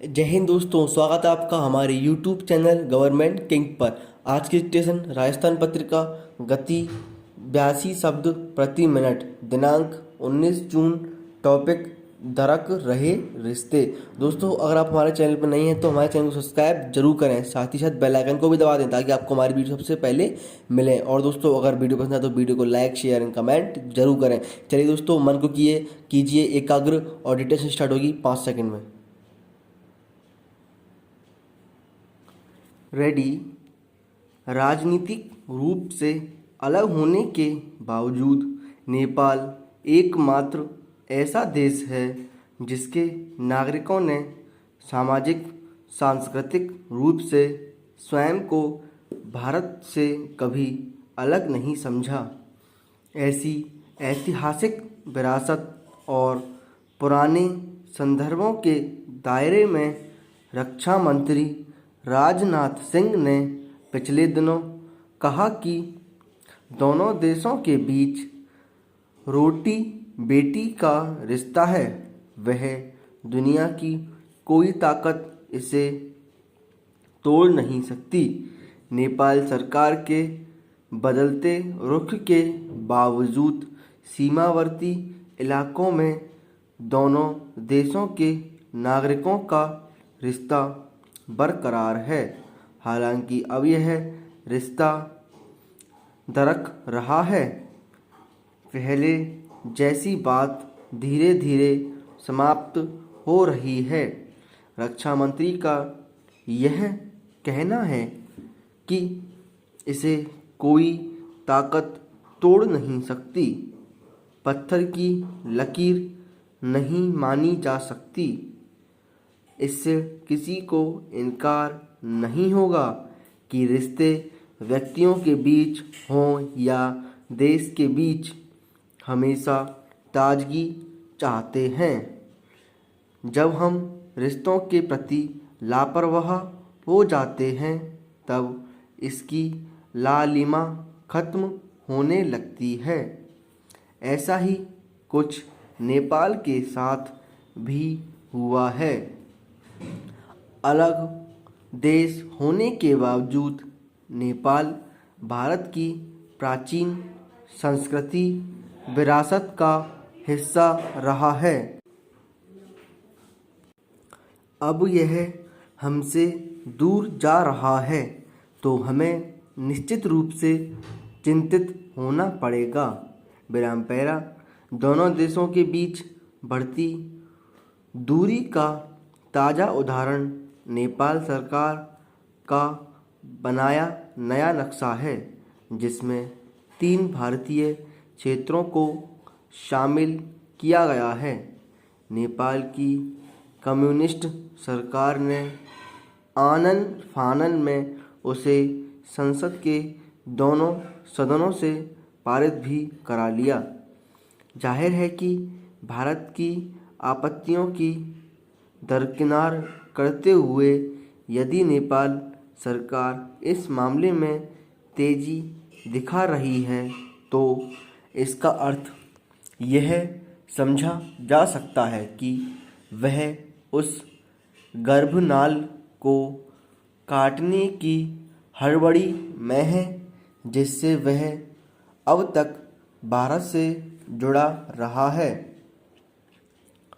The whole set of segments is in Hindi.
जय हिंद दोस्तों, स्वागत है आपका हमारे YouTube चैनल गवर्नमेंट किंग पर। आज की स्टेशन राजस्थान पत्रिका, गति 82 शब्द प्रति मिनट, दिनांक 19 जून। टॉपिक दरक रहे रिश्ते। दोस्तों, अगर आप हमारे चैनल पर नहीं हैं तो हमारे चैनल को सब्सक्राइब जरूर करें, साथ ही साथ बेल आइकन को भी दबा दें ताकि आपको हमारी वीडियो सबसे पहले मिले। और दोस्तों, अगर वीडियो पसंद है तो वीडियो को लाइक, शेयर एंड कमेंट जरूर करें। चलिए दोस्तों, मन को कीजिए एकाग्र और डिटेल्स स्टार्ट होगी 5 सेकंड में। रेडी। राजनीतिक रूप से अलग होने के बावजूद नेपाल एकमात्र ऐसा देश है जिसके नागरिकों ने सामाजिक सांस्कृतिक रूप से स्वयं को भारत से कभी अलग नहीं समझा। ऐसी ऐतिहासिक विरासत और पुराने संदर्भों के दायरे में रक्षा मंत्री राजनाथ सिंह ने पिछले दिनों कहा कि दोनों देशों के बीच रोटी बेटी का रिश्ता है। वह दुनिया की कोई ताकत इसे तोड़ नहीं सकती। नेपाल सरकार के बदलते रुख के बावजूद सीमावर्ती इलाकों में दोनों देशों के नागरिकों का रिश्ता बरकरार है। हालांकि अब यह रिश्ता दरक रहा है। पहले जैसी बात धीरे धीरे समाप्त हो रही है। रक्षा मंत्री का यह कहना है कि इसे कोई ताकत तोड़ नहीं सकती। पत्थर की लकीर नहीं मानी जा सकती। इससे किसी को इनकार नहीं होगा कि रिश्ते व्यक्तियों के बीच हों या देश के बीच, हमेशा ताजगी चाहते हैं। जब हम रिश्तों के प्रति लापरवाह हो जाते हैं तब इसकी लालिमा खत्म होने लगती है। ऐसा ही कुछ नेपाल के साथ भी हुआ है। अलग देश होने के बावजूद नेपाल भारत की प्राचीन संस्कृति विरासत का हिस्सा रहा है। अब यह हमसे दूर जा रहा है तो हमें निश्चित रूप से चिंतित होना पड़ेगा। विराम पैरा। दोनों देशों के बीच बढ़ती दूरी का ताज़ा उदाहरण नेपाल सरकार का बनाया नया नक्शा है, जिसमें 3 भारतीय क्षेत्रों को शामिल किया गया है। नेपाल की कम्युनिस्ट सरकार ने आनन फानन में उसे संसद के दोनों सदनों से पारित भी करा लिया। जाहिर है कि भारत की आपत्तियों की दरकिनार करते हुए यदि नेपाल सरकार इस मामले में तेजी दिखा रही है तो इसका अर्थ यह समझा जा सकता है कि वह उस गर्भनाल को काटने की हड़बड़ी में है जिससे वह अब तक भारत से जुड़ा रहा है।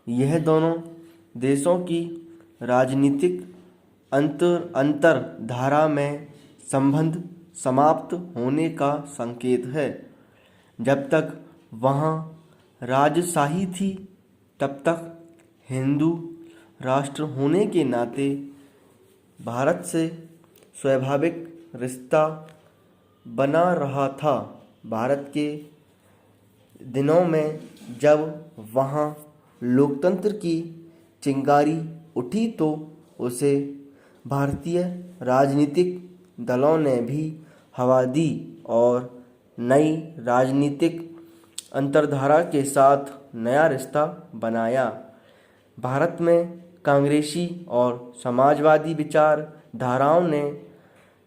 यह दोनों देशों की राजनीतिक अंतरधारा में संबंध समाप्त होने का संकेत है। जब तक वहाँ राजशाही थी तब तक हिंदू राष्ट्र होने के नाते भारत से स्वाभाविक रिश्ता बना रहा था। भारत के दिनों में जब वहाँ लोकतंत्र की चिंगारी उठी तो उसे भारतीय राजनीतिक दलों ने भी हवा दी और नई राजनीतिक अंतर्धारा के साथ नया रिश्ता बनाया। भारत में कांग्रेसी और समाजवादी विचारधाराओं ने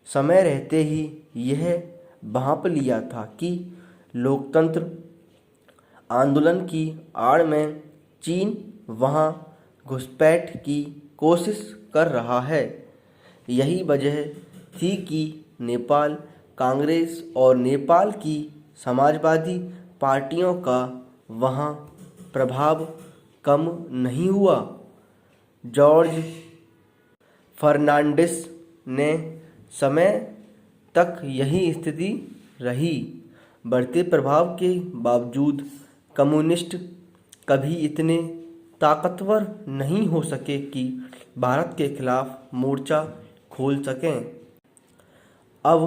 समय रहते ही यह भांप लिया था कि लोकतंत्र आंदोलन की आड़ में चीन वहाँ घुसपैठ की कोशिश कर रहा है। यही वजह थी कि नेपाल कांग्रेस और नेपाल की समाजवादी पार्टियों का वहाँ प्रभाव कम नहीं हुआ। जॉर्ज फर्नांडिस ने समय तक यही स्थिति रही। बढ़ते प्रभाव के बावजूद कम्युनिस्ट कभी इतने ताकतवर नहीं हो सके कि भारत के खिलाफ मोर्चा खोल सकें। अब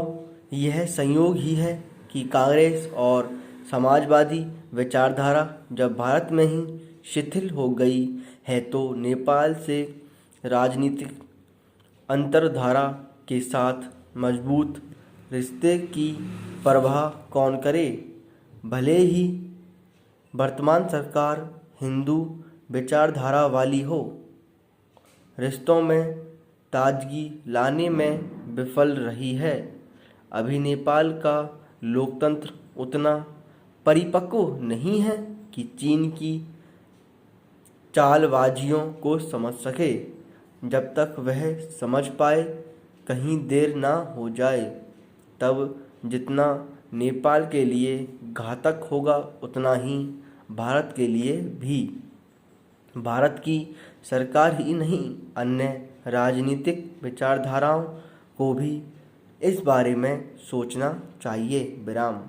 यह संयोग ही है कि कांग्रेस और समाजवादी विचारधारा जब भारत में ही शिथिल हो गई है तो नेपाल से राजनीतिक अंतरधारा के साथ मजबूत रिश्ते की परवाह कौन करे। भले ही वर्तमान सरकार हिंदू विचारधारा वाली हो, रिश्तों में ताजगी लाने में विफल रही है। अभी नेपाल का लोकतंत्र उतना परिपक्व नहीं है कि चीन की चालबाजियों को समझ सके। जब तक वह समझ पाए कहीं देर ना हो जाए। तब जितना नेपाल के लिए घातक होगा उतना ही भारत के लिए भी। भारत की सरकार ही नहीं, अन्य राजनीतिक विचारधाराओं को भी इस बारे में सोचना चाहिए। विराम।